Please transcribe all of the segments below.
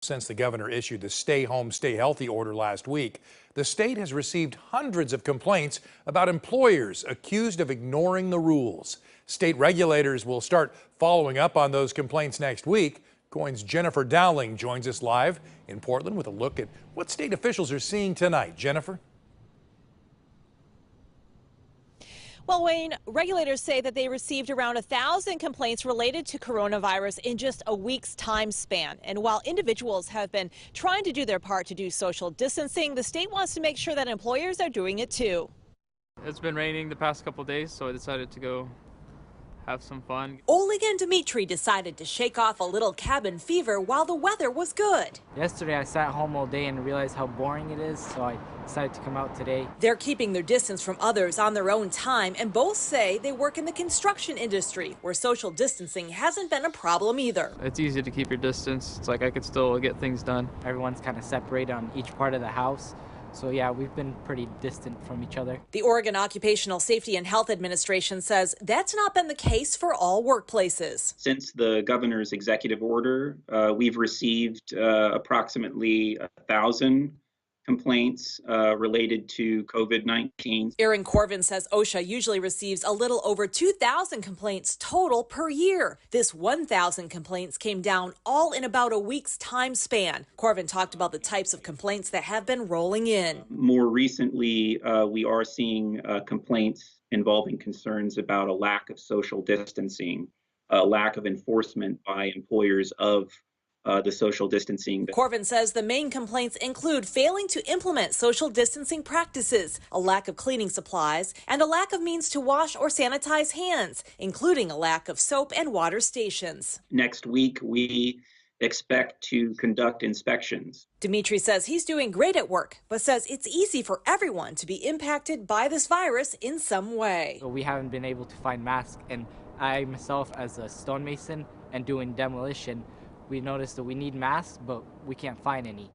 Since the governor issued the stay home, stay healthy order last week, the state has received hundreds of complaints about employers accused of ignoring the rules. State regulators will start following up on those complaints next week. KOIN's Jennifer Dowling joins us live in Portland with a look at what state officials are seeing tonight. Jennifer? Well, Wayne, regulators say that they received around 1,000 complaints related to coronavirus in just a week's time span. And while individuals have been trying to do their part to do social distancing, the state wants to make sure that employers are doing it too. It's been raining the past couple days, so I decided to go have some fun. Oleg and Dmitry decided to shake off a little cabin fever while the weather was good. Yesterday I sat home all day and realized how boring it is, so I decided to come out today. They're keeping their distance from others on their own time, and both say they work in the construction industry, where social distancing hasn't been a problem either. It's easy to keep your distance. It's like I could still get things done. Everyone's kind of separated on each part of the house. So yeah, we've been pretty distant from each other. The Oregon Occupational Safety and Health Administration says that's not been the case for all workplaces. Since the governor's executive order, we've received approximately 1,000 complaints related to COVID-19. Aaron Corvin says OSHA usually receives a little over 2,000 complaints total per year. This 1,000 complaints came down all in about a week's time span. Corvin talked about the types of complaints that have been rolling in. More recently, we are seeing complaints involving concerns about a lack of social distancing, a lack of enforcement by employers of the social distancing. Corvin says the main complaints include failing to implement social distancing practices, a lack of cleaning supplies, and a lack of means to wash or sanitize hands, including a lack of soap and water stations. Next week, we expect to conduct inspections. Dmitry says he's doing great at work, but says it's easy for everyone to be impacted by this virus in some way. So we haven't been able to find masks, and I myself, as a stonemason and doing demolition, we noticed that we need masks, but we can't find any.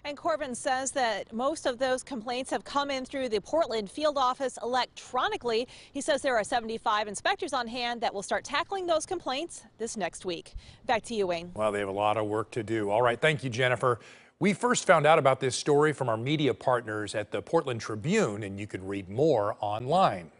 And Corvin says that most of those complaints have come in through the Portland field office electronically. He says there are 75 inspectors on hand that will start tackling those complaints this next week. Back to you, Wayne. Well, they have a lot of work to do. All right, thank you, Jennifer. We first found out about this story from our media partners at the Portland Tribune, and you can read more online.